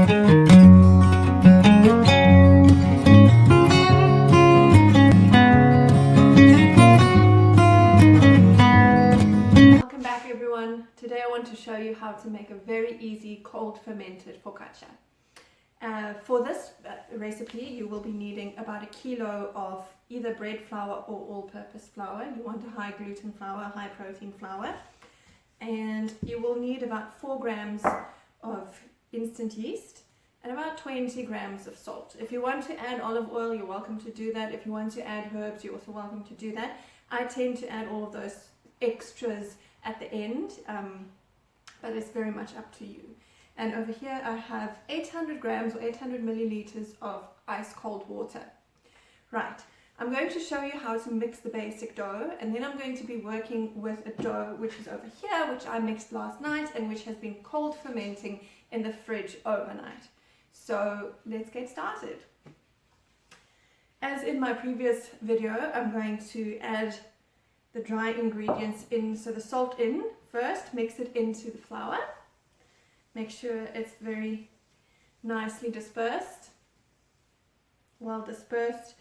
Welcome back everyone. Today I want to show you how to make a very easy cold fermented focaccia. For this recipe you will be needing about a kilo of either bread flour or all-purpose flour. You want a high gluten flour, high protein flour, and you will need about 4 grams of instant yeast and about 20 grams of salt. If you want to add olive oil, you're welcome to do that. If you want to add herbs, you're also welcome to do that. I tend to add all of those extras at the end, but it's very much up to you. And over here I have 800 grams or 800 milliliters of ice cold water. Right, I'm going to show you how to mix the basic dough, and then I'm going to be working with a dough which is over here, which I mixed last night and which has been cold fermenting in the fridge overnight. So let's get started. As in my previous video, I'm going to add the dry ingredients in, so the salt in first, mix it into the flour, make sure it's very nicely dispersed, well dispersed,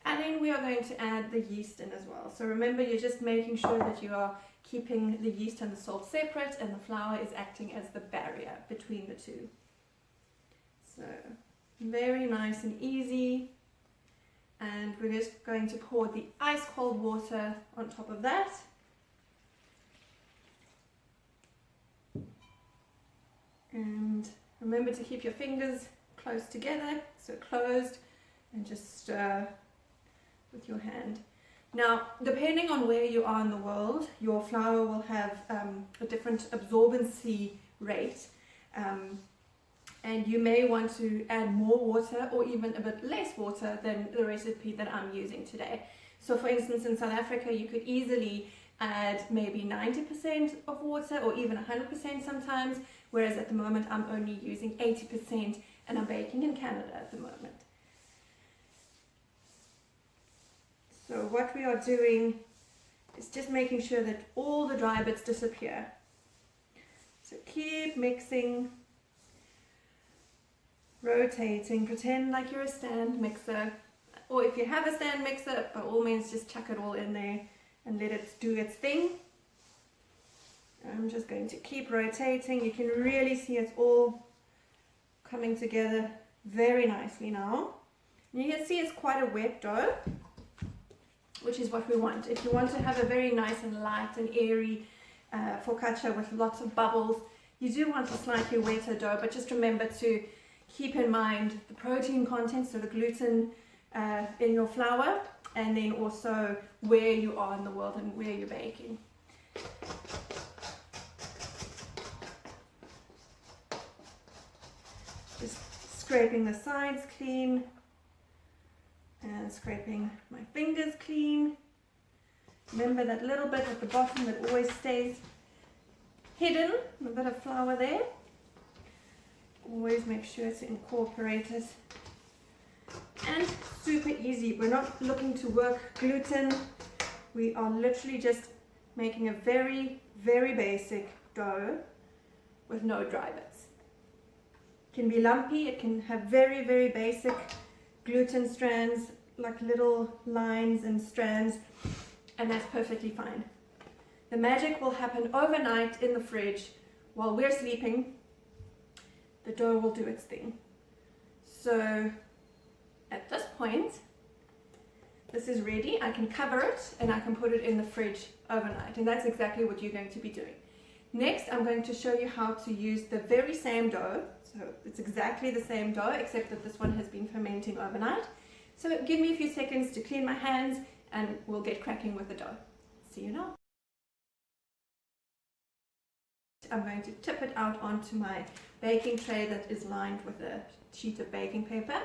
and then we are going to add the yeast in as well. So remember, you're just making sure that you are keeping the yeast and the salt separate and the flour is acting as the barrier between the two. So very nice and easy. And we're just going to pour the ice cold water on top of that. And remember to keep your fingers close together, so closed, and just stir with your hand. Now, depending on where you are in the world, your flour will have a different absorbency rate. And you may want to add more water or even a bit less water than the recipe that I'm using today. So for instance, in South Africa you could easily add maybe 90% of water or even 100% sometimes, whereas at the moment I'm only using 80% and I'm baking in Canada at the moment. So what we are doing is just making sure that all the dry bits disappear. So keep mixing, rotating, pretend like you're a stand mixer, or if you have a stand mixer, by all means just chuck it all in there and let it do its thing. I'm just going to keep rotating. You can really see it's all coming together very nicely now. And you can see it's quite a wet dough, which is what we want. If you want to have a very nice and light and airy focaccia with lots of bubbles, you do want a slightly wetter dough, but just remember to keep in mind the protein content, so the gluten in your flour, and then also where you are in the world and where you're baking. Just scraping the sides clean and scraping my fingers clean. Remember that little bit at the bottom that always stays hidden, a bit of flour there. Always make sure to incorporate it. And super easy. We're not looking to work gluten. We are literally just making a very, very basic dough with no dry bits. It can be lumpy. It can have very, very basic gluten strands, like little lines and strands, and that's perfectly fine. The magic will happen overnight in the fridge while we're sleeping. The dough will do its thing. So at this point, this is ready. I can cover it and I can put it in the fridge overnight, and that's exactly what you're going to be doing. Next, I'm going to show you how to use the very same dough. So it's exactly the same dough, except that this one has been fermenting overnight. So give me a few seconds to clean my hands and we'll get cracking with the dough. See you now. I'm going to tip it out onto my baking tray that is lined with a sheet of baking paper,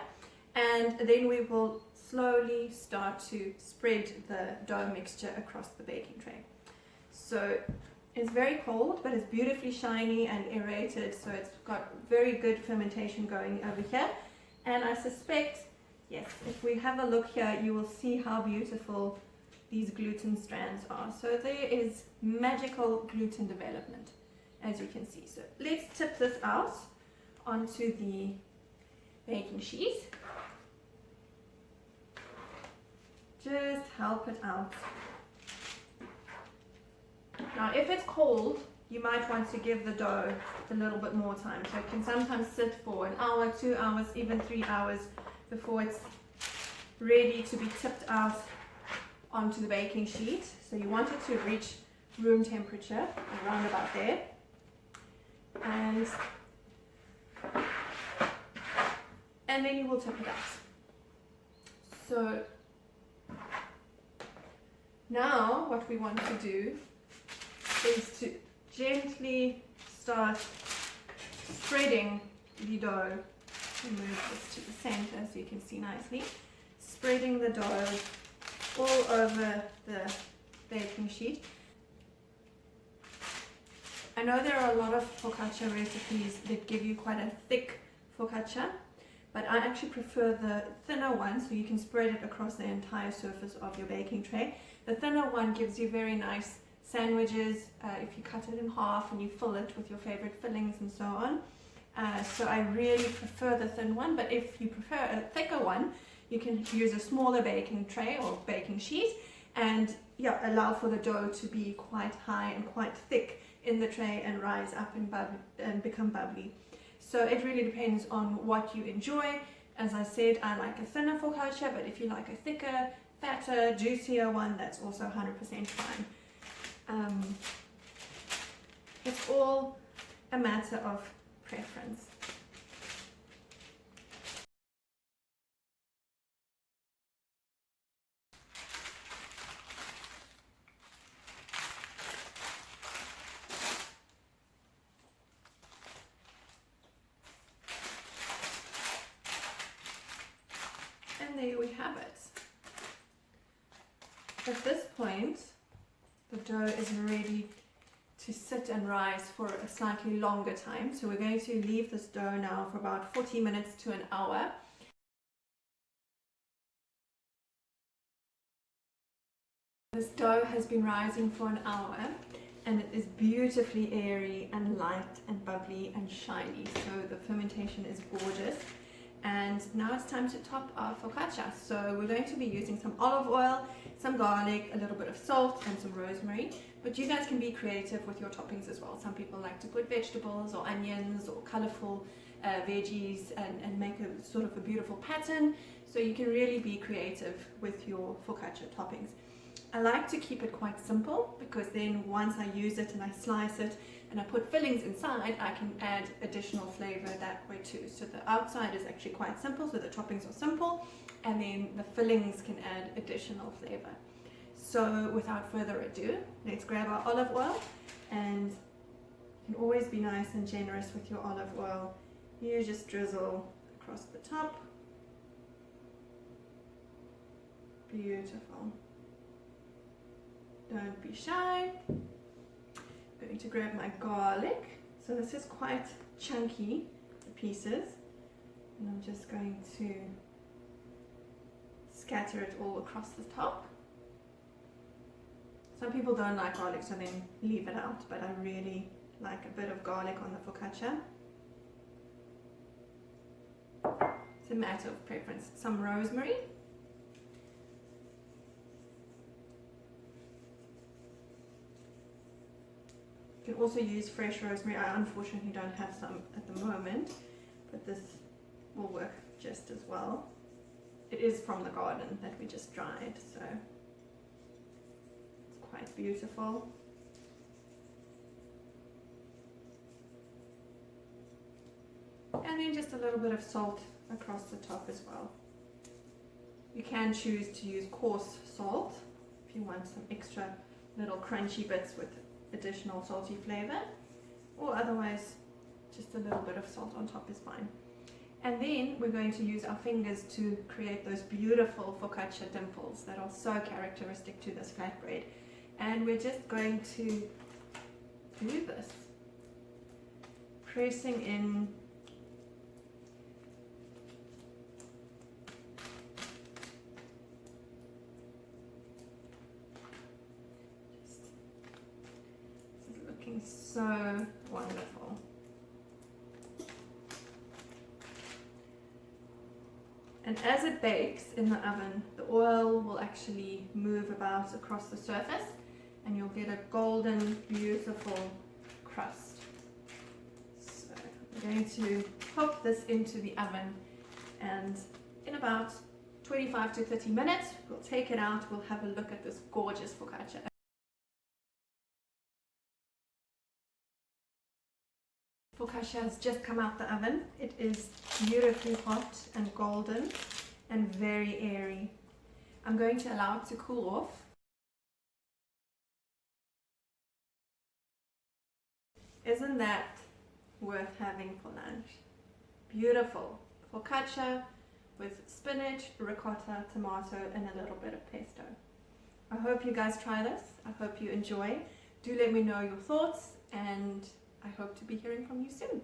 and then we will slowly start to spread the dough mixture across the baking tray. So it's very cold, but it's beautifully shiny and aerated, so it's got very good fermentation going over here. And I suspect, yes, if we have a look here, you will see how beautiful these gluten strands are. So there is magical gluten development, as you can see. So let's tip this out onto the baking sheet. Just help it out. Now if it's cold, you might want to give the dough a little bit more time. So it can sometimes sit for an hour, 2 hours, even 3 hours before it's ready to be tipped out onto the baking sheet. So you want it to reach room temperature, around about there. And then you will tip it out. So now what we want to do is to gently start spreading the dough. Move this to the center so you can see nicely. Spreading the dough all over the baking sheet. I know there are a lot of focaccia recipes that give you quite a thick focaccia, but I actually prefer the thinner one, so you can spread it across the entire surface of your baking tray. The thinner one gives you very nice sandwiches if you cut it in half and you fill it with your favorite fillings and so on. So I really prefer the thin one, but if you prefer a thicker one, you can use a smaller baking tray or baking sheet and allow for the dough to be quite high and quite thick in the tray and rise up and become bubbly. So it really depends on what you enjoy. As I said, I like a thinner focaccia, but if you like a thicker, fatter, juicier one, that's also 100% fine. It's all a matter of preference. And there we have it. At this point, the dough is ready to sit and rise for a slightly longer time. So we're going to leave this dough now for about 40 minutes to an hour. This dough has been rising for an hour and it is beautifully airy and light and bubbly and shiny. So the fermentation is gorgeous. And now it's time to top our focaccia. So we're going to be using some olive oil, some garlic, a little bit of salt and some rosemary. But you guys can be creative with your toppings as well. Some people like to put vegetables or onions or colorful veggies and make a sort of a beautiful pattern. So you can really be creative with your focaccia toppings. I like to keep it quite simple because then once I use it and I slice it and I put fillings inside, I can add additional flavor that way too. So the outside is actually quite simple, so the toppings are simple, and then the fillings can add additional flavor. So without further ado, let's grab our olive oil, and you can always be nice and generous with your olive oil. You just drizzle across the top. Beautiful. Don't be shy. I'm going to grab my garlic. So this is quite chunky, the pieces, and I'm just going to scatter it all across the top. Some people don't like garlic, so then leave it out, but I really like a bit of garlic on the focaccia. It's a matter of preference. Some rosemary. You can also use fresh rosemary. I unfortunately don't have some at the moment, but this will work just as well. It is from the garden that we just dried, so it's quite beautiful. And then just a little bit of salt across the top as well. You can choose to use coarse salt if you want some extra little crunchy bits with additional salty flavor, or otherwise just a little bit of salt on top is fine. And then we're going to use our fingers to create those beautiful focaccia dimples that are so characteristic to this flatbread. And we're just going to do this, pressing in so wonderful. And as it bakes in the oven, the oil will actually move about across the surface and you'll get a golden, beautiful crust. So I'm going to pop this into the oven, and in about 25 to 30 minutes, we'll take it out, we'll have a look at this gorgeous focaccia. Focaccia has just come out the oven. It is beautifully hot and golden and very airy. I'm going to allow it to cool off. Isn't that worth having for lunch? Beautiful focaccia with spinach, ricotta, tomato, and a little bit of pesto. I hope you guys try this. I hope you enjoy. Do let me know your thoughts, and I hope to be hearing from you soon.